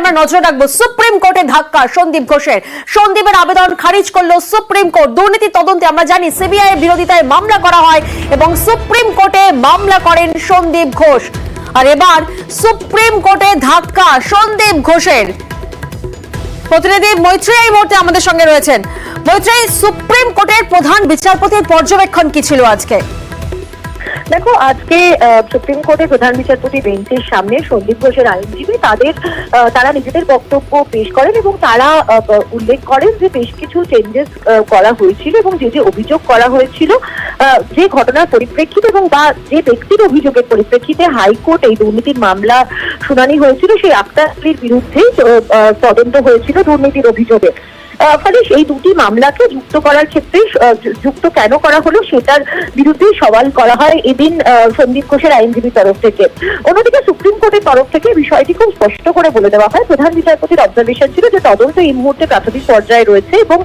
আমরা নজর রাখবো সুপ্রিম কোর্টে ধাক্কা সন্দীপ ঘোষের। সন্দীপের আবেদন খারিজ করলো সুপ্রিম কোর্ট। দুর্নীতি তদন্তে আমরা জানি সিবিআই এর বিরোধিতায় মামলা করা হয় এবং সুপ্রিম কোর্টে মামলা করেন সন্দীপ ঘোষ। আর এবার সুপ্রিম কোর্টে ধাক্কা সন্দীপ ঘোষের। প্রতিনিধি মৈত্রী এই মুহূর্তে আমাদের সঙ্গে রয়েছেন। মৈত্রী, সুপ্রিম কোর্টের প্রধান বিচারপতির পর্যবেক্ষণ কি ছিল আজকে? দেখো, আজকে সুপ্রিম কোর্টের প্রধান বিচারপতি বেঞ্চের সামনে সন্দীপ ঘোষের আইনজীবী তারা নিজেদের বক্তব্য পেশ করেন এবং তারা উল্লেখ করেন যে বেশ কিছু চেঞ্জেস করা হয়েছিল এবং যে অভিযোগ করা হয়েছিল, যে ঘটনার পরিপ্রেক্ষিতে এবং বা যে ব্যক্তির অভিযোগের পরিপ্রেক্ষিতে হাইকোর্ট এই দুর্নীতির মামলা শুনানি হয়েছিল, সেই আক্তার আলীর বিরুদ্ধেই তদন্ত হয়েছিল দুর্নীতির অভিযোগে। ফলে এই দুটি মামলাকে যুক্ত করার ক্ষেত্রে যুক্ত কেন করা হলো সেটার বিরুদ্ধে সওয়াল করা হয় এদিন সন্দীপ ঘোষের আইনজীবীর তরফ থেকে। অন্যদিকে সুপ্রিম কোর্টের তরফ থেকে বিষয়টি খুব স্পষ্ট করে বলে দেওয়া হয়। প্রধান বিচারপতির অবজারভেশন ছিল যে তদন্ত এই মুহূর্তে প্রাথমিক পর্যায়ে রয়েছে এবং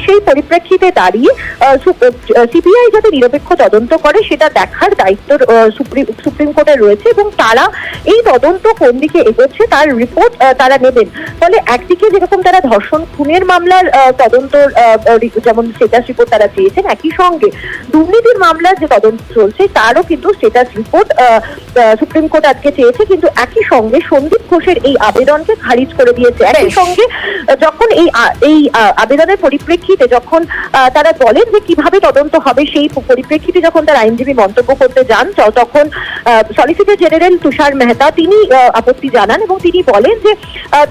সেই পরিপ্রেক্ষিতে দাঁড়িয়ে সিবিআই যাতে নিরপেক্ষ তদন্ত করে সেটা দেখার দায়িত্ব সুপ্রিম কোর্টের রয়েছে এবং তারা এই তদন্ত কোন দিকে এগোচ্ছে তার রিপোর্ট তারা নেবেন। ফলে একদিকে যেরকম তারা ধর্ষণ খুনের মামলার তদন্ত যেমন স্টেটাস রিপোর্ট তারা চেয়েছেন, একই সঙ্গে দুর্নীতির মামলার যে তদন্ত চলছে তারও কিন্তু স্টেটাস রিপোর্ট সুপ্রিম কোর্ট আজকে চেয়েছে। কিন্তু একই সঙ্গে সন্দীপ ঘোষের এই আবেদনকে খারিজ করে দিয়েছে। একই সঙ্গে যখন এই আবেদনের পরিপ্রেক্ষিতে যখন তারা বলেন যে কিভাবে তদন্ত হবে, সেই পরিপ্রেক্ষিতে যখন তার আইনজীবী মন্তব্য করতে যান, তখন সলিসিটর জেনারেল তুষার মেহতা তিনি আপত্তি জানান এবং তিনি বলেন যে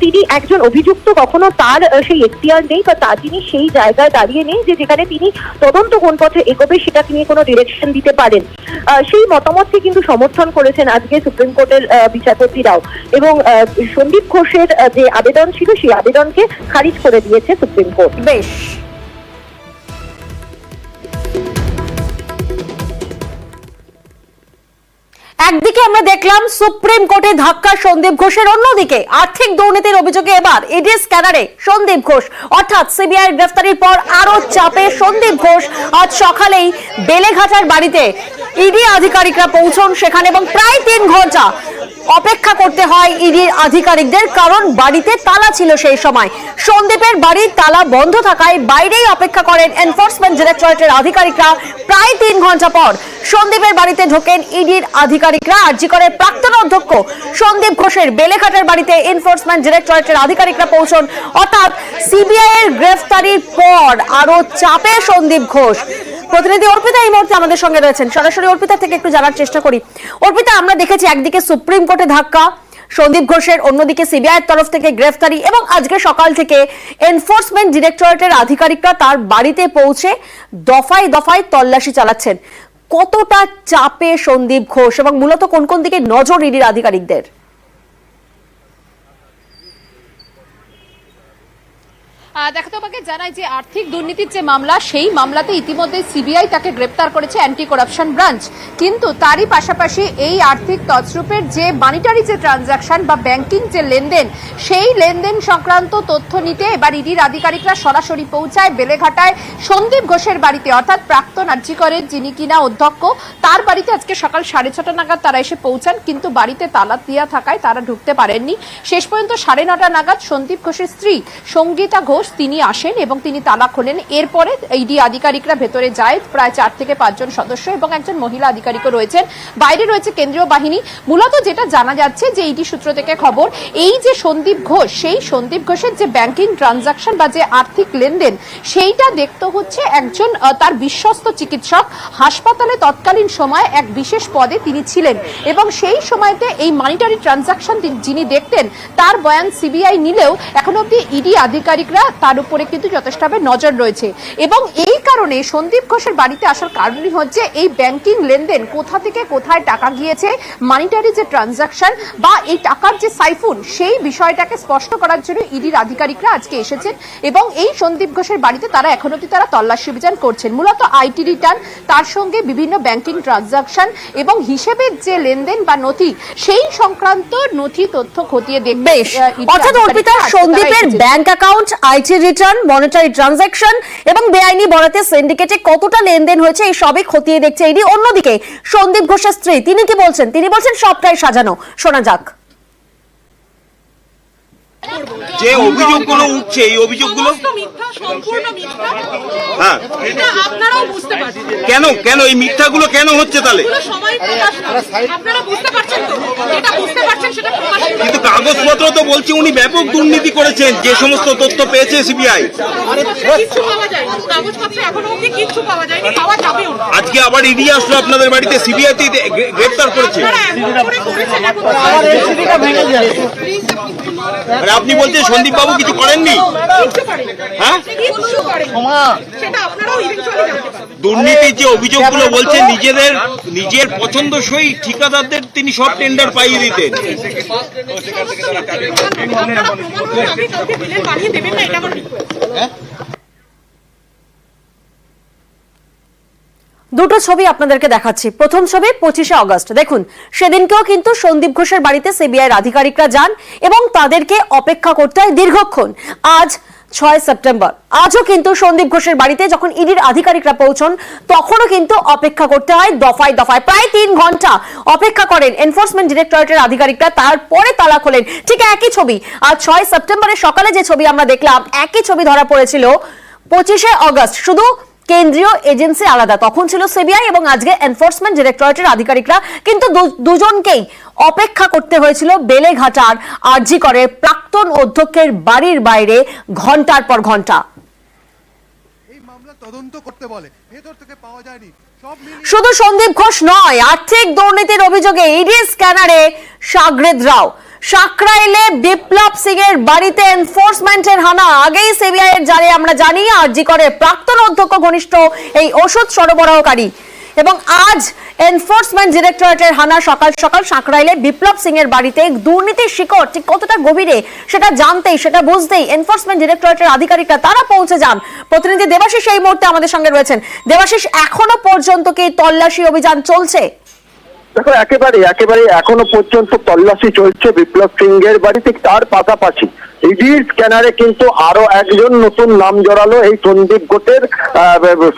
তিনি একজন অভিযুক্ত, কখনো তার সেই এখতিয়ার নেই বা তিনি সেই জায়গায় দাঁড়িয়ে নেই যে যেখানে তিনি তদন্ত কোন পথে এগোবে সেটা তিনি কোনো ডিরেকশন দিতে পারেন। সেই মতামতকে কিন্তু সমর্থন করেছেন আজকে সুপ্রিম কোর্টের বিচারপতিরাও এবং সন্দীপ ঘোষের যে আবেদন ছিল সেই আবেদনকে খারিজ করে দিয়েছে সুপ্রিম কোর্ট। বেশ, একদিকে আমরা দেখলাম সুপ্রিম কোর্টে ধাক্কা সন্দীপ ঘোষের, অন্যদিকে আর্থিক দুর্নীতির অভিযোগে এবার ইডি স্ক্যানারে সন্দীপ ঘোষ, অর্থাৎ সিবিআই গ্রেফতারির পর আরো চাপে সন্দীপ ঘোষ। আজ সকালেই বেলেঘাটার বাড়িতে ইডি আধিকারিকরা পৌঁছন সেখানে এবং প্রায় 3 ঘন্টা অপেক্ষা করতে হয় ইডির আধিকারিকদের, কারণ বাড়িতে তালা ছিল। সেই সময় সন্দীপের বাড়ির তালা বন্ধ থাকায় বাইরেই অপেক্ষা করেন এনফোর্সমেন্ট ডিরেক্টরেটের আধিকারিকরা। প্রায় 3 ঘন্টা পর সন্দীপের বাড়িতে ঢোকেন ইডির আধিকারিকরা। আরজি করের প্রাক্তন অধ্যক্ষ সন্দীপ ঘোষের বেলেঘাটার বাড়িতে এনফোর্সমেন্ট ডিরেক্টরেটের আধিকারিকরা পৌঁছন, অর্থাৎ সিবিআই এর গ্রেফতারির পর আরো চাপে সন্দীপ ঘোষ। প্রতিনিধি অর্পিতা এই মুহূর্তে আমাদের সঙ্গে রয়েছেন, সরাসরি অর্পিতা থেকে একটু জানার চেষ্টা করি। অর্পিতা, আমরা দেখেছি একদিকে সুপ্রিম কোর্টে ধাক্কা সন্দীপ ঘোষের, অন্যদিকে সিবিআই এর তরফ থেকে গ্রেফতারি এবং আজকে সকাল থেকে এনফোর্সমেন্ট ডিরেক্টরেটের আধিকারিকরা তার বাড়িতে পৌঁছে দফায় দফায় তল্লাশি চালাচ্ছেন। কতটা চাপে সন্দীপ ঘোষ এবং মূলত কোন কোন দিকে নজর ইডির আধিকারিকদের? দেখো, তোমাকে জানাই যে আর্থিক দুর্নীতির যে মামলা, সেই মামলাতে ইতিমধ্যে সিবিআই তাকে গ্রেপ্তার করেছে অ্যান্টি করাপশন ব্রাঞ্চ। কিন্তু তারই পাশাপাশি এই আর্থিক তছরূপের যে মানিটারি যে ট্রানজাকশন বা ব্যাংকিং যে লেনদেন, সেই লেনদেন সংক্রান্ত তথ্য নিতে এবার ইডির আধিকারিকরা সরাসরি পৌঁছায় বেলেঘাটায় সন্দীপ ঘোষের বাড়িতে, অর্থাৎ প্রাক্তন আরজি করের যিনি কিনা অধ্যক্ষ, তার বাড়িতে আজকে সকাল 6:30 নাগাদ তারা এসে পৌঁছান। কিন্তু বাড়িতে তালা দেওয়া থাকায় তারা ঢুকতে পারেননি। শেষ পর্যন্ত 9:30 নাগাদ সন্দীপ ঘোষের স্ত্রী সঙ্গীতা ঘোষ তিনি আসেন এবং তিনি তালা খোলেন। এরপরে ইডি আধিকারিকরা ভেতরে যায়, প্রায় 4 থেকে 5 জন সদস্য এবং একজন মহিলা আধিকারিকও রয়েছেন। বাইরে রয়েছে কেন্দ্রীয় বাহিনী। মূলত যেটা জানা যাচ্ছে যে ইডি সূত্র থেকে খবর, এই যে সন্দীপ ঘোষ, সেই সন্দীপ ঘোষের যে ব্যাংকিং ট্রানজাকশন বা যে আর্থিক লেনদেন, সেইটা দেখতে হচ্ছে একজন তার বিশ্বস্ত চিকিৎসক হাসপাতালে তৎকালীন সময় এক বিশেষ পদে তিনি ছিলেন এবং সেই সময়তে এই মানিটারি ট্রানজাকশন যিনি দেখতেন তার বয়ান সিবিআই নিলেও এখন অব্দি ইডি আধিকারিকরা তার উপরে কিন্তু যথেষ্টভাবে নজর রয়েছে। এবং এই কারণে সন্দীপ ঘোষের বাড়িতে আসার কারণই হচ্ছে এই ব্যাংকিং লেনদেন, কোথা থেকে কোথায় টাকা গিয়েছে, মানিটারি যে ট্রানজাকশন বা এই টাকার যে সাইফুন, সেই বিষয়টাকে স্পষ্ট করার জন্য ইডির আধিকারিকরা আজকে এসেছেন এবং এই সন্দীপ ঘোষের বাড়িতে তারা এখন অব্দি তারা তল্লাশি অভিযান করছেন। মূলত আইটি রিটার্ন, তার সঙ্গে বিভিন্ন ব্যাংকিং ট্রানজাকশন এবং হিসেবের যে লেনদেন বা নথি, সেই সংক্রান্ত নথি তথ্য খতিয়ে দেখবে। অর্থাৎ অর্পিতা, সন্দীপের bank account, IT return, monetary transaction এবং বেআইনি বরাতে সিন্ডিকেটে কতটা লেনদেন হয়েছে এই সবই খতিয়ে দেখছে ইডি। অন্যদিকে সন্দীপ ঘোষের স্ত্রী তিনি কি বলছেন? তিনি বলছেন সবটাই সাজানো। শোনা যাক। যে অভিযোগগুলো উঠছে এই অভিযোগগুলো সমস্ত মিথ্যা, সম্পূর্ণ মিথ্যা। হ্যাঁ এটা আপনারাও বুঝতে পারছেন। কেন কেন এই মিথ্যাগুলো কেন হচ্ছে তাহলে? এগুলো সময় প্রকাশ পায়। আপনারা বুঝতে পারছেন তো? এটা বুঝতে পারছেন সেটা প্রকাশ পায়। কিন্তু কাগজপত্র তো বলছে উনি ব্যাপক দুর্নীতি করেছেন, যে সমস্ত তথ্য পেয়েছে সিবিআই। কিচ্ছু পাওয়া যায়নি, কাগজপত্র এখনো অব্দি কিচ্ছু পাওয়া যায়নি, পাওয়া যাবেও না। আজকে আবার ইডি আসলো আপনাদের বাড়িতে, সিবিআই গ্রেফতার করেছে। আপনারা এমন করে করেছেন, এখন মানে আপনি বলছেন সন্দীপ বাবু কিছু করেননি? কিচ্ছু করেন। হ্যাঁ কিচ্ছু করেন। সেটা আপনারাও ইভেন্চুয়ালি জানতে পারবেন। দুর্নীতির যে অভিযোগগুলো বলছে নিজের পছন্দসই ঠিকাদারদের তিনি সব টেন্ডার পাইয়ে দিতেন। আপনারা প্রমাণ করে আপনি কাউকে বিলের বাড়িয়ে দেবেন না, এটা আমার রিকোয়েস্ট। দুটো ছবি আপনাদেরকে দেখাচ্ছি। প্রথম ছবি 25শে অগস্ট। দেখুন, সেদিনকেও কিন্তু সন্দীপ ঘোষের বাড়িতে সিবিআইয়ের আধিকারিকরা যান এবং তাদেরকে অপেক্ষা করতে হয় দীর্ঘক্ষণ। আজ 6 সেপ্টেম্বর, আজও কিন্তু সন্দীপ ঘোষের বাড়িতে যখন ইডির আধিকারিকরা পৌঁছন তখনও কিন্তু অপেক্ষা করতে হয় দফায় দফায়। প্রায় 3 ঘন্টা অপেক্ষা করেন এনফোর্সমেন্ট ডিরেক্টরেটের আধিকারিকরা, তারপরে তালা খোলেন। ঠিক একই ছবি আজ 6 সেপ্টেম্বরের সকালে যে ছবি আমরা দেখলাম, একই ছবি ধরা পড়েছিল 25শে অগস্ট। শুধু কেন্দ্রীয় এজেন্সি আলাদা, তখন ছিল সিবিআই এবং আজকে এনফোর্সমেন্ট ডিরেক্টরেটের আধিকারিকরা। কিন্তু দুজনকেই অপেক্ষা করতে হয়েছিল বেলেঘাটার আরজি করে প্রাক্তন অধ্যক্ষের বাড়ির বাইরে ঘন্টার পর ঘন্টা। এই মামলা তদন্ত করতে বলে, ভেতর থেকে পাওয়া যায়নি। সব মিলিয়ে শুধু সন্দীপ ঘোষ নয়, আর্থিক দুর্নীতির অভিযোগে ইডি স্ক্যানারে সাগরেদ রাও। সাকরাইলে বিপ্লব সিং এর বাড়িতে এনফোর্সমেন্টের হানা। আগেই সিবিআই এর জালে আমরা জানি আরজি করে প্রাক্তন অধ্যক্ষ ঘনিষ্ঠ এই ওষুধ সরবরাহকারী, এবং আজ এনফোর্সমেন্ট ডিরেক্টরেটের হানা। সকাল সকাল সাকরাইলে বিপ্লব সিং এর বাড়িতে দুর্নীতির শিকড় ঠিক কতটা গভীরে সেটা জানতেই, সেটা বুঝতেই এনফোর্সমেন্ট ডিরেক্টরেটের আধিকারিকরা তারা পৌঁছে যান। প্রতিনিধি দেবাশিস এই মুহূর্তে আমাদের সঙ্গে রয়েছেন। দেবাশিস, এখনো পর্যন্ত কি তল্লাশি অভিযান চলছে? দেখো, একেবারে এখনো পর্যন্ত তল্লাশি চলছে বিপ্লব সিং এর বাড়িতে। তার পাশাপাশি ইডির স্ক্যানারে কিন্তু আরো একজন নতুন নাম জড়ালো, এই সন্দীপ ঘোষের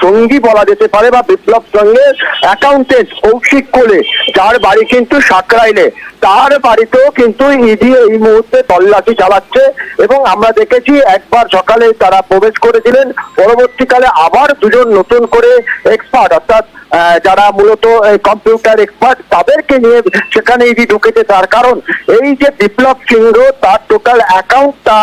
সঙ্গী বলা যেতে পারে বা বিপ্লব সঙ্গে অ্যাকাউন্টেন্ট কৌশিক কোলে, যার বাড়ি কিন্তু সাকরাইলে। তার বাড়িতেও কিন্তু ইডি এই মুহূর্তে তল্লাশি চালাচ্ছে এবং আমরা দেখেছি একবার সকালে তারা প্রবেশ করেছিলেন, পরবর্তীকালে আবার দুজন নতুন করে এক্সপার্ট, অর্থাৎ যারা মূলত কম্পিউটার এক্সপার্ট, তাদেরকে নিয়ে সেখানে ইডি ঢুকেছে। তার কারণ এই যে বিপ্লব সিংহ, তার টোটাল অ্যাকাউন্টটা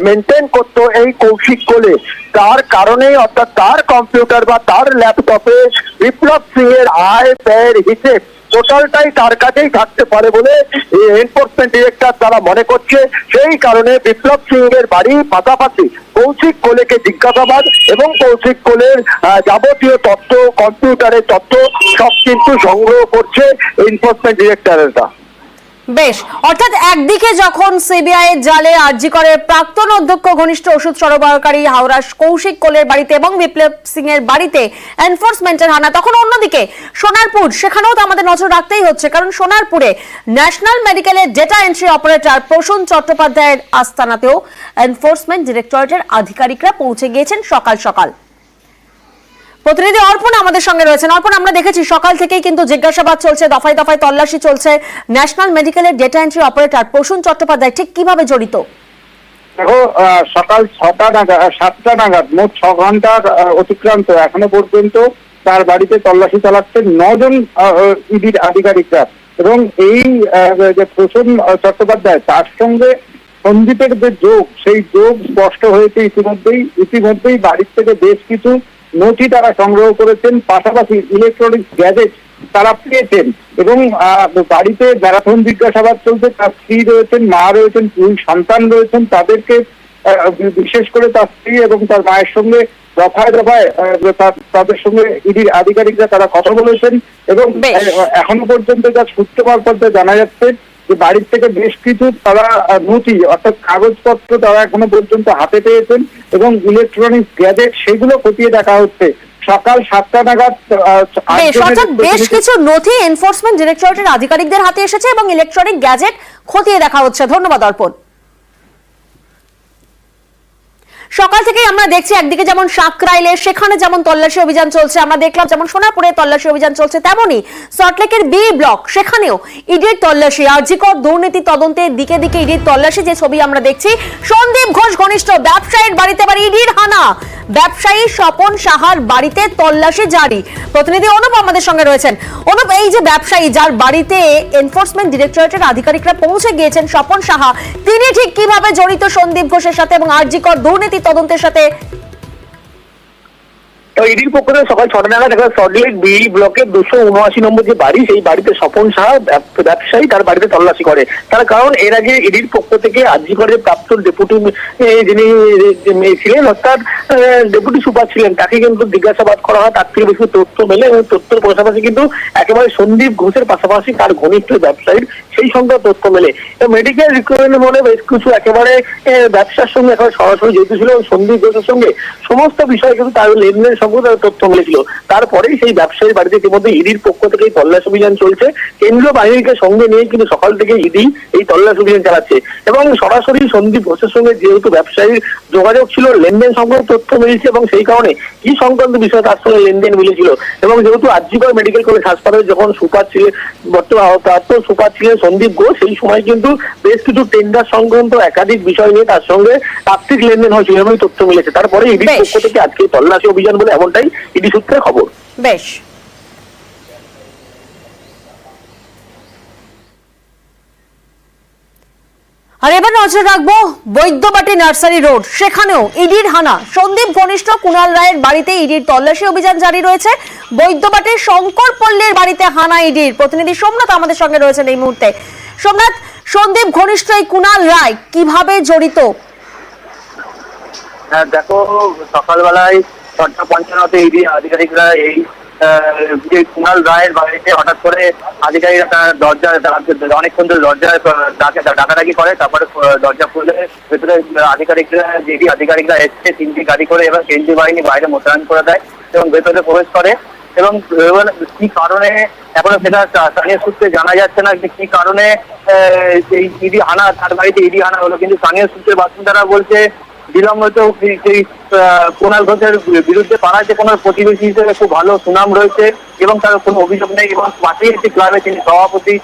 মেনটেন করতো এই কৌশিক কোলে। তার কারণেই, অর্থাৎ তার কম্পিউটার বা তার ল্যাপটপে বিপ্লব সিং এর আয় ব্যয়ের হিসেব টোটালটাই তার কাছেই থাকতে পারে বলে এনফোর্সমেন্ট ডিরেক্টর তারা মনে করছে। সেই কারণে বিপ্লব সিং এর বাড়ির পাশাপাশি কৌশিক কোলেকে জিজ্ঞাসাবাদ এবং কৌশিক কোলের যাবতীয় তথ্য, কম্পিউটারের তথ্য সব কিন্তু সংগ্রহ করছে এনফোর্সমেন্ট ডিরেক্টরেরা। বেশ, অর্থাৎ একদিকে যখন সিবিআই এর জালে আরজি করে প্রাক্তন অধ্যক্ষ ঘনিষ্ঠ ওষুধ সরবরাহকারী হাওড়ার কৌশিক কোলের বাড়িতে এবং বিপ্লব সিং এর বাড়িতে এনফোর্সমেন্টের হানা, তখন অন্যদিকে সোনারপুর, সেখানেও তো আমাদের নজর রাখতেই হচ্ছে, কারণ সোনারপুরে ন্যাশনাল মেডিকেলের ডেটা এন্ট্রি অপারেটর প্রসূন চট্টোপাধ্যায়ের আস্তানাতেও এনফোর্সমেন্ট ডিরেক্টরেটের আধিকারিকরা পৌঁছে গিয়েছেন সকাল সকাল। প্রতিনিধি অর্পণ আমাদের সঙ্গে রয়েছেন। অর্পণ, আমরা দেখেছি সকাল থেকেই কিন্তু জিজ্ঞাসাবাদ চলছে, দফায় দফায় তল্লাশি চলছে। ন্যাশনাল মেডিকেলের data entry operator Prasun Chattopadhyay ঠিক কিভাবে জড়িত? দেখো, সকাল 7টা নাগাদ মোট 6 ঘন্টার অতিক্রান্ত এখনো পর্যন্ত তার বাড়িতে তল্লাশি চালাচ্ছে 9 জন ইডির আধিকারিকরা। এবং এই যে প্রসূন চট্টোপাধ্যায়, তার সঙ্গে সন্দীপের যে যোগ, সেই যোগ স্পষ্ট হয়েছে ইতিমধ্যেই বাড়ির থেকে বেশ কিছু নথি তারা সংগ্রহ করেছেন, পাশাপাশি ইলেকট্রনিক্স গ্যাজেট তারা পেয়েছেন। এবং বাড়িতে ম্যারাথন জিজ্ঞাসাবাদ চলছে। তার স্ত্রী রয়েছেন, মা রয়েছেন, 2 সন্তান রয়েছেন। তাদেরকে বিশেষ করে তার স্ত্রী এবং তার মায়ের সঙ্গে দফায় দফায় তাদের সঙ্গে ইডির আধিকারিকরা তারা কথা বলেছেন। এবং এখনো পর্যন্ত যা সূত্র মারফত জানা যাচ্ছে যে বাড়ির থেকে বেশ কিছু তারা নথি, অর্থাৎ কাগজপত্র তারা এখনো পর্যন্ত হাতে পেয়েছেন এবং ইলেকট্রনিক্স গ্যাজেট সেগুলো খতিয়ে দেখা হচ্ছে। সকাল 7টা নাগাদ বেশ কিছু নথি এনফোর্সমেন্ট ডিরেক্টরেটের আধিকারিকদের হাতে এসেছে এবং ইলেকট্রনিক গ্যাজেট খতিয়ে দেখা হচ্ছে। ধন্যবাদ অর্পণ। সকাল থেকেই আমরা দেখছি একদিকে যেমন সাকরাইলে সেখানে যেমন তল্লাশি অভিযান চলছে, আমরা দেখলাম যেমন সোনাপুরে তল্লাশি অভিযান চলছে, তেমনি সল্টলেকের বি ব্লক সেখানেও ইডির তল্লাশি, আরজিকর দুর্নীতি তদন্তের দিকে দিকে ইডির তল্লাশি। যে ছবি আমরা দেখছি, সন্দীপ ঘোষ ঘনিষ্ঠ ব্যবসায়ীর বাড়িতে এবার ইডির হানা, ব্যবসায়ী স্বপন সাহার বাড়িতে তল্লাশি জারি। প্রতিনিধি অনুপ আমাদের সঙ্গে রয়েছেন। অনুপ, এই যে ব্যবসায়ী যার বাড়িতে এনফোর্সমেন্ট ডিরেক্টরেটের আধিকারিকরা পৌঁছে গিয়েছেন, স্বপন সাহা, তিনি ঠিক কিভাবে জড়িত সন্দীপ ঘোষের সাথে এবং আরজিকর দুর্নীতি তদন্তের সাথে? ইডির পক্ষ থেকে সকাল 6টা নাগাদ দেখা সল্টলেক বি ব্লকের 279 নম্বর যে বাড়ি, সেই বাড়িতে স্বপন সাহা ব্যবসায়ী তার বাড়িতে তল্লাশি করে। তার কারণ এর আগে ইডির পক্ষ থেকে আরজিকরের প্রাক্তন ডেপুটি যিনি ছিলেন, অর্থাৎ ডেপুটি সুপার ছিলেন, তাকে কিন্তু জিজ্ঞাসাবাদ করা হয়, তার থেকে বেশি তথ্য মেলে এবং তথ্যের পাশাপাশি কিন্তু একেবারে সন্দীপ ঘোষের পাশাপাশি তার ঘনিষ্ঠ ব্যবসায়ীর সেই সংখ্যা তথ্য মেলে। মেডিকেল রিকোয়ারমেন্ট বলে বেশ কিছু একেবারে ব্যবসার সঙ্গে একেবারে সরাসরি যেহেতু ছিল, সন্দীপ ঘোষের সঙ্গে সমস্ত বিষয় কিন্তু তার লেনদেন তথ্য মিলেছিল। তারপরেই সেই ব্যবসায়ীর বাড়িতে ইতিমধ্যে ইডির পক্ষ থেকে তল্লাশি অভিযান চলছে। কেন্দ্রীয় বাহিনীকে সঙ্গে নিয়ে কিন্তু সকাল থেকে ইডি এই তল্লাশি অভিযান চালাচ্ছে এবং সরাসরি সন্দীপ ঘোষের সঙ্গে যেহেতু ব্যবসায়ীর যোগাযোগ ছিল, লেনদেন সংক্রান্ত তথ্য মিলছে এবং সেই কারণে কি সংক্রান্ত বিষয় তার সঙ্গে লেনদেন মিলেছিল। এবং যেহেতু আরজিকর মেডিকেল কলেজ হাসপাতালে যখন সুপার ছিলেন, বর্তমান সুপার ছিলেন সন্দীপ ঘোষ, সেই সময় কিন্তু বেশ কিছু টেন্ডার সংক্রান্ত একাধিক বিষয় নিয়ে তার সঙ্গে আর্থিক লেনদেন হয়েছিল এবং তথ্য মিলেছে। তারপরে ইডির পক্ষ থেকে আজকে তল্লাশি অভিযান বলে এমনটাই ইডি সূত্রে খবর। বেশ, আর এবার নজর রাখবো বৈদ্যবাটি নার্সারি রোড, সেখানেও ইডির হানা। সন্দীপ ঘনিষ্ঠ কুণাল রায়ের বাড়িতে ইডির তল্লাশি অভিযান জারি রয়েছে। বৈদ্যবাটির শঙ্করপল্লীর বাড়িতে হানা ইডির। প্রতিনিধি সোমনাথ আমাদের সঙ্গে রয়েছেন এই মুহূর্তে। সোমনাথ, সন্দীপ ঘনিষ্ঠ এই কুণাল রায় কিভাবে জড়িত? হ্যাঁ দেখো, সকালবেলায় 6:55 ইডি আধিকারিকরা এই যে কুণাল রায়ের বাড়িতে হঠাৎ করে আধিকারিকরা দরজা অনেকক্ষণ ধরে দরজায় ডাকাডাকি করে। তারপরে দরজা খুলে ভেতরে আধিকারিকরা এসছে 3টি গাড়ি করে এবং কেন্দ্রীয় বাহিনী বাইরে মোতায়েন করে দেয় এবং ভেতরে প্রবেশ করে। এবং কি কারণে এখনো সেটা স্থানীয় সূত্রে জানা যাচ্ছে না যে কি কারণে এই ইডি হানা, তার বাড়িতে ইডি হানা হলো। কিন্তু স্থানীয় সূত্রের বাসিন্দারা বলছে বিলম্বিত সেই কুণাল ঘোষের বিরুদ্ধে পাড়ায় যে কোনো প্রতিবেশী হিসেবে খুব ভালো সুনাম রয়েছে এবং তার কোনো অভিযোগ নেই এবং পাশেই একটি ক্লাবে তিনি সভাপতি।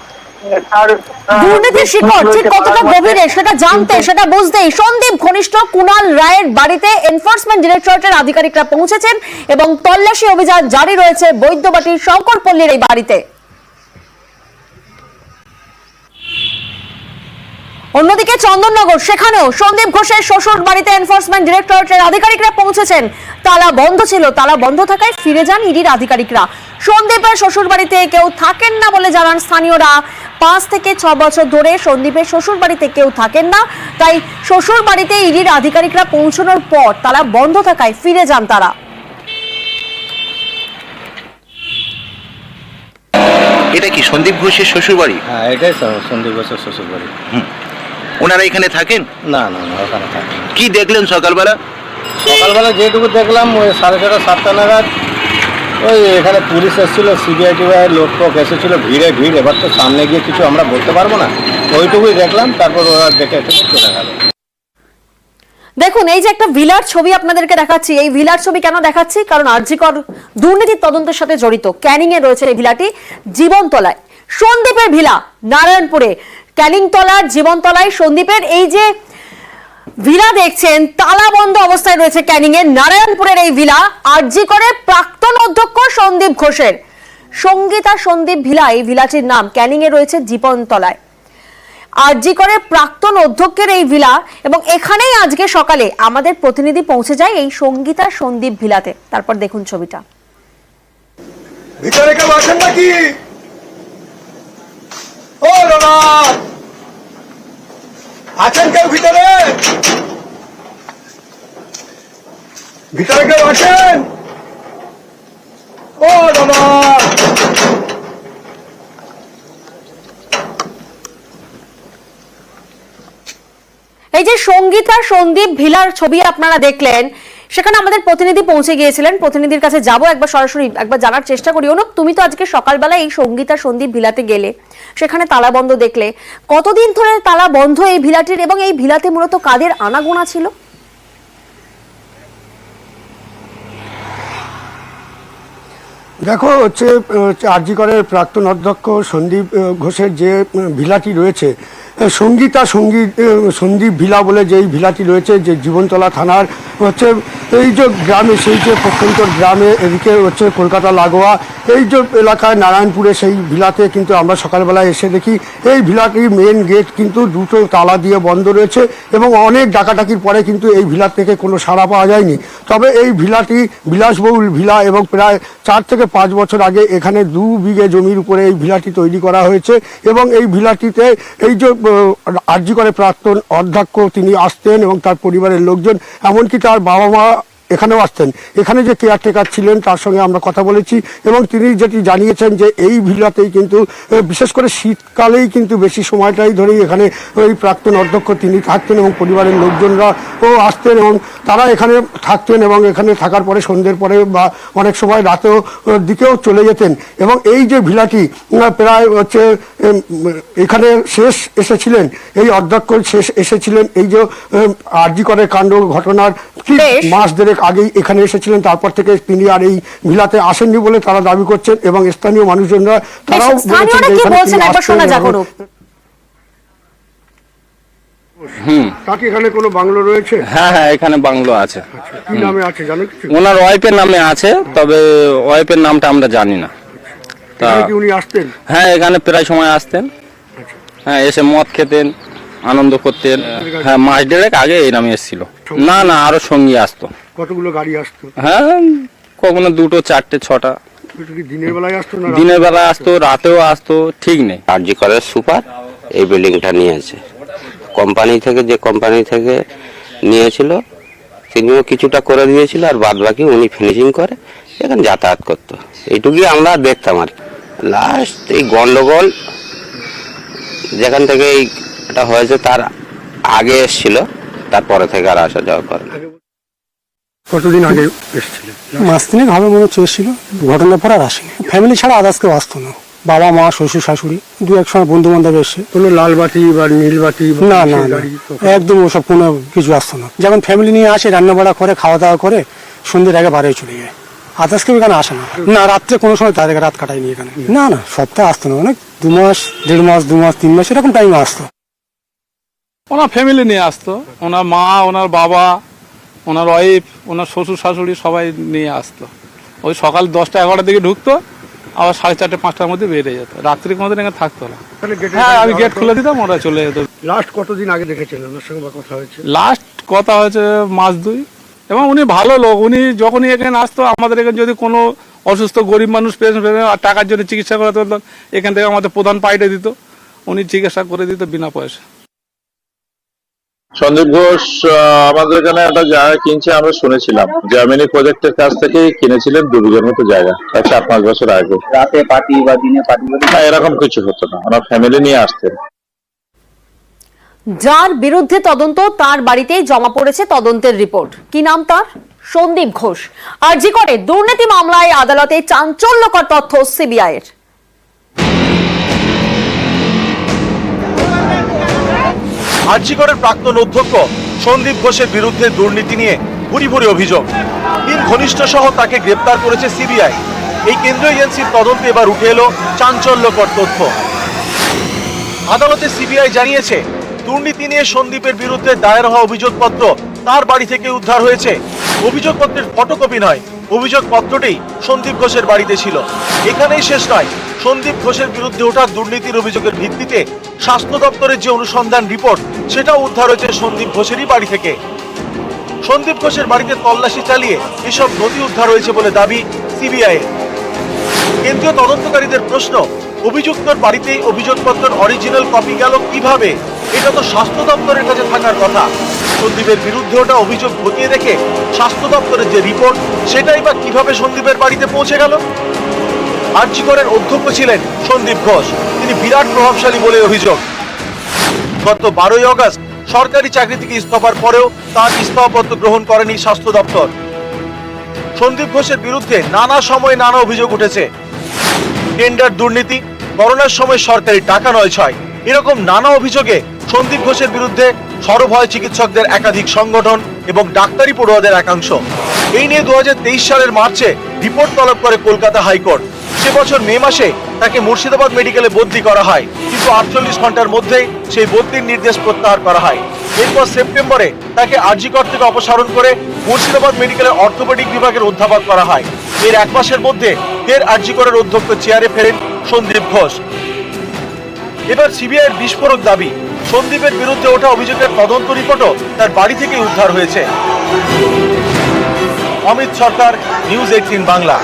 দুর্নীতির শিকড় ঠিক কতটা গভীরে সেটা জানতে, সেটা বুঝতেই সন্দীপ ঘনিষ্ঠ কুণাল রায়ের বাড়িতে এনফোর্সমেন্ট ডিরেক্টরেটের আধিকারিকরা পৌঁছেছেন এবং তল্লাশি অভিযান জারি রয়েছে বৈদ্যবাটির শঙ্করপল্লীর এই বাড়িতে। অন্যদিকে চন্দননগর, সেখানেও সন্দীপ ঘোষের শ্বশুর বাড়িতে এনফোর্সমেন্ট ডিরেক্টরেটের আধিকারিকরা পৌঁছেছেন। তালা বন্ধ ছিল, তালা বন্ধ থাকায় ফিরে যান ইডির আধিকারিকরা। সন্দীপের শ্বশুর বাড়িতে কেউ থাকেন না বলে জানান স্থানীয়রা। 5 থেকে 6 বছর ধরে সন্দীপের শ্বশুর বাড়িতে কেউ থাকেন না, তাই শ্বশুর বাড়িতে ইডির আধিকারিকরা পৌঁছানোর পর তালা বন্ধ থাকায় ফিরে যান তারা। এটা কি সন্দীপ ঘোষের শ্বশুর বাড়ি? হ্যাঁ, এটাই সন্দীপ ঘোষের শ্বশুর বাড়ি। ওনারা এখানে থাকেন? না না না, ওখানে থাকেন। কি দেখলেন সকালবেলা? সকালবেলা যেটুকু দেখলাম ওই 6:30 7টা নাগাদ ওই এখানে পুলিশ এসেছিল, সিবিআই টিবিআই লোক টোক এসেছিল, ভিড়ে ভিড়। এবার তো সামনে গিয়ে কিছু আমরা বলতে পারবো না, ওইটুকুই দেখলাম। তারপর ওরা দেখে চলে গেল। দেখুন, এই যে একটা ভিলার ছবি আপনাদেরকে দেখাচ্ছি, এই ভিলার ছবি কেন দেখাচ্ছি? কারণ আরজিকর দুর্নীতির তদন্তের সাথে জড়িত। ক্যানিং এ রয়েছে এই ভিলাটি, জীবনতলায় সন্দীপের ভিলা, নারায়ণপুরে ক্যানিংতলার জীবনতলায় সন্দীপের এই যে ভিলা দেখছেন, তালা বন্ধ অবস্থায় রয়েছে ক্যানিং এর নারায়ণপুরের এই ভিলা আরজিকরের প্রাক্তন অধ্যক্ষ সন্দীপ ঘোষের। সঙ্গীতা সন্দীপ ভিলা, এই ভিলাটির নাম। ক্যানিং এ রয়েছে জীবনতলায় আরজিকরের প্রাক্তন অধ্যক্ষের এই ভিলা এবং এখানেই আজকে সকালে আমাদের প্রতিনিধি পৌঁছে যায় এই সঙ্গীতা সন্দীপ ভিলাতে। তারপর দেখুন ছবিটা। ভিতরে কেউ আছেন নাকি? ও দাদা, আছেন কেউ ভিতরে? ভিতরে কেউ আছেন? ও দাদা, এই যে সঙ্গীতা সন্দীপ ভিলার ছবি আপনারা দেখলেন, সেখানে আমাদের প্রতিনিধি পৌঁছে গিয়েছিলেন। প্রতিনিধির কাছে যাব, একবার সরাসরি একবার জানার চেষ্টা করি। অনুপ, তুমি তো আজকে সকালবেলা এই সঙ্গীতা সন্দীপ ভিলাতে গেলে, সেখানে তালা বন্ধ দেখলে। কতদিন ধরে তালা বন্ধ এই ভিলাটির এবং এই ভিলাতে মূলত কাদের আনাগোনা ছিল? দেখো আরজি করের প্রাক্তন অধ্যক্ষ সন্দীপ ঘোষের যে ভিলাটি রয়েছে, সন্দীপ ভিলা বলে যেই ভিলাটি রয়েছে, যে জীবনতলা থানার এই যে গ্রামে, সেই যে প্রত্যন্ত গ্রামে, এদিকে কলকাতা লাগোয়া এই যে এলাকায় নারায়ণপুরে সেই ভিলাতে কিন্তু আমরা সকালবেলায় এসে দেখি এই ভিলাটির মেন গেট কিন্তু দুটো তালা দিয়ে বন্ধ রয়েছে এবং অনেক ডাকাডাকির পরে কিন্তু এই ভিলা থেকে কোনো সাড়া পাওয়া যায়নি। তবে এই ভিলাটি বিলাসবহুল ভিলা এবং প্রায় 4 থেকে 5 বছর আগে এখানে 2 বিঘে জমির উপরে এই ভিলাটি তৈরি করা হয়েছে এবং এই ভিলাটিতে এই যে আরজি করে প্রাক্তন অধ্যক্ষ তিনি আসতেন এবং তার পরিবারের লোকজন, এমনকি তার বাবা মা এখানেও আসতেন। এখানে যে কেয়ারটেকার ছিলেন তার সঙ্গে আমরা কথা বলেছি এবং তিনি যেটি জানিয়েছেন যে এই ভিলাতেই কিন্তু বিশেষ করে শীতকালেই কিন্তু বেশি সময়টাই ধরেই এখানে ওই প্রাক্তন অধ্যক্ষ তিনি থাকতেন এবং পরিবারের লোকজনরাও আসতেন এবং তারা এখানে থাকতেন এবং এখানে থাকার পরে সন্ধ্যের পরে বা অনেক সময় রাতেও দিকেও চলে যেতেন এবং এই যে ভিলাটি প্রায় এখানে শেষ এসেছিলেন, এই অধ্যক্ষ শেষ এসেছিলেন এই যে আরজি করের কাণ্ড ঘটনার ঠিক মাস দেড়েক আগেই এখানে এসেছিলেন। তারপর থেকে তিনি আর এই ভিলাতে আসেননি বলে তারা দাবি করছেন এবং স্থানীয় মানুষজনরা তারাও এখানে কোনো বাংলো রয়েছে। হ্যাঁ হ্যাঁ, এখানে বাংলো আছে। কি নামে আছে জানো কিছু? ওনার ওয়াইফের নামে আছে, তবে ওয়াইফের নামটা আমরা জানি না। উনি আসতেন? হ্যাঁ, এখানে প্রায় সময় আসতেন। হ্যাঁ, এসে মদ খেতেন, আনন্দ করতেন। হ্যাঁ, মাস দেড়েক আগে এই নামে এসেছিল। না না, আরো সঙ্গী আসতো। কতগুলো গাড়ি আসতো? হ্যাঁ, কখনো 2, 4, 6টা। দিনের বেলায় আসতো না? দিনের বেলায় আসতো, রাতেও আসতো, ঠিক নেই। আরজি করের সুপার এই বিল্ডিংটা নিয়েছে যে কোম্পানি থেকে নিয়েছিল, তিনিও কিছুটা করে দিয়েছিল আর বাদ বাকি উনি ফিনিশিং করে এখানে যাতায়াত করতো। এইটুকুই আমরা দেখতাম আর লাস্ট এই গন্ডগোল যেখান থেকে এটা হয়েছে তার আগে এসেছিল, তারপরে থেকে আর আসা যাওয়া করে। কতদিন আগে এসেছিলেন? মাস তিনেক হবে মনে হচ্ছে এসেছিল। ঘটনার পর আর আসেনি। ফ্যামিলি ছাড়া আদার্স কেউ আসতো না। বাবা মা শ্বশুর শাশুড়ি, 2-1 সময় বন্ধু বান্ধব এসে। কোনো লাল বাতি বা নীল বাতি? না না, একদম ওসব কোনো কিছু আসতো না। যখন ফ্যামিলি নিয়ে আসে, রান্না বাড়া করে, খাওয়া দাওয়া করে সন্ধ্যের আগে বাড়ি চলে যায়। আদার্স কেউ এখানে আসে না। না, রাত্রে কোনো সময় তাদের রাত কাটায়নি এখানে। না না, সপ্তাহে আসতো না। অনেক 2 মাস, 1.5 মাস, 2 মাস, 3 মাস এরকম টাইমে আসতো। ওনার ফ্যামিলি নিয়ে আসতো, ওনার মা, ওনার বাবা, ওনার ওয়াইফ, ওনার শ্বশুর শাশুড়ি সবাই নিয়ে আসতো। ওই সকাল 10টা-11টার দিকে ঢুকতো, আবার 4:30-5টার মধ্যে বেরিয়ে যেত। রাত্রি কোনোদিন এখানে থাকতো না। হ্যাঁ, আমি গেট খুলে দিতাম, ওরা চলে যেত। লাস্ট কতদিন আগে দেখেছিলেন ওনার সঙ্গে কথা হয়েছে? লাস্ট কথা হয়েছে মাস 2। এবং উনি ভালো লোক। উনি যখনই এখানে আসতো, আমাদের এখানে যদি কোনো অসুস্থ গরিব মানুষ পেশেন্ট আর টাকার জন্য চিকিৎসা করাতে বলতাম, এখান থেকে আমাদের প্রধান পাইটে দিত, উনি চিকিৎসা করে দিত বিনা পয়সা। সন্দীপ ঘোষ আমাদের এখানে একটা জায়গা কিনছে, আমরা শুনেছিলাম। জার্মানি প্রজেক্টের কাছ থেকে কিনেছিলেন 2 বিঘার মতো জায়গা, 4-5 বছর আগে। রাতে পার্টি বা দিনে পার্টি না, এরকম কিছু হতো না। ওনার ফ্যামিলি নিয়ে আসতেন। যার বিরুদ্ধে তদন্ত, তার বাড়িতেই জমা পড়েছে তদন্তের রিপোর্ট। কি নাম তার? সন্দীপ ঘোষ। আরজি করে দুর্নীতি মামলায় আদালতে চাঞ্চল্যকর তথ্য সিবিআইয়ের। আরজি করের প্রাক্তন অধ্যক্ষ সন্দীপ ঘোষের বিরুদ্ধে দুর্নীতি নিয়ে ভুরি ভুরি অভিযোগ। 3 ঘনিষ্ঠ সহ তাকে গ্রেপ্তার করেছে সিবিআই। এই কেন্দ্রীয় এজেন্সির তদন্তে এবার উঠে এলো চাঞ্চল্যকর তথ্য। আদালতে সিবিআই জানিয়েছে, দুর্নীতি নিয়ে সন্দীপের বিরুদ্ধে দায়ের হওয়া অভিযোগপত্র তার বাড়ি থেকে উদ্ধার হয়েছে। অভিযোগপত্রের ফটোকপি নয়, অভিযোগপত্রটি সন্দীপ ঘোষের বাড়িতে ছিল। এখানেই শেষ নয়, সন্দীপ ঘোষের বিরুদ্ধে ওঠা দুর্নীতির অভিযোগের ভিত্তিতে স্বাস্থ্য দপ্তরের যে অনুসন্ধান রিপোর্ট, সেটাও উদ্ধার হয়েছে সন্দীপ ঘোষেরই বাড়ি থেকে। সন্দীপ ঘোষের বাড়িতে তল্লাশি চালিয়ে এসব নথি উদ্ধার হয়েছে বলে দাবি সিবিআই। কেন্দ্রীয় তদন্তকারীদের প্রশ্ন, অভিযুক্তর বাড়িতেই অভিযোগপত্রের অরিজিনাল কপি গেল কিভাবে? এটা তো স্বাস্থ্য দপ্তরের কাছে থাকার কথা। সন্দীপের বিরুদ্ধে ওটা অভিযোগ খতিয়ে দেখে স্বাস্থ্য দপ্তরের যে রিপোর্ট, সেটাই বা কিভাবে সন্দীপের বাড়িতে পৌঁছে গেল? আরজি করের অধ্যক্ষ ছিলেন সন্দীপ ঘোষ। তিনি বিরাট প্রভাবশালী বলে অভিযোগ। গত 12ই আগস্ট সরকারি চাকরি থেকে ইস্তফার পরেও তার ইস্তফাপত্র গ্রহণ করেনি স্বাস্থ্য দপ্তর। সন্দীপ ঘোষের বিরুদ্ধে নানা সময় নানা অভিযোগ উঠেছে। টেন্ডার দুর্নীতি, করোনার সময় সরকারি টাকা নয় ছয়, এরকম নানা অভিযোগে সন্দীপ ঘোষের বিরুদ্ধে সরব হয় চিকিৎসকদের একাধিক সংগঠন এবং ডাক্তারি পড়ুয়াদের একাংশ। এই নিয়ে 2023 সালের মার্চে রিপোর্ট তলব করে কলকাতা হাইকোর্ট। সে বছর মে মাসে তাকে মুর্শিদাবাদ মেডিকেলে বদলি করা হয়, কিন্তু 48 ঘন্টার মধ্যেই সেই বদলির নির্দেশ প্রত্যাহার করা হয়। এরপর সেপ্টেম্বরে তাকে আরজিকর থেকে অপসারণ করে মুর্শিদাবাদ মেডিকেলের অর্থোপেডিক বিভাগের অধ্যাপক করা হয়। এর 1 মাসের মধ্যে ফের আরজিকরের অধ্যক্ষ চেয়ারে ফেরেন সন্দীপ ঘোষ। এবার সিবিআইয়ের বিস্ফোরক দাবি, সন্দীপের বিরুদ্ধে ওঠা অভিযোগের তদন্ত রিপোর্টও তার বাড়ি থেকে উদ্ধার হয়েছে। অমিত সরকার, নিউজ 18 বাংলা।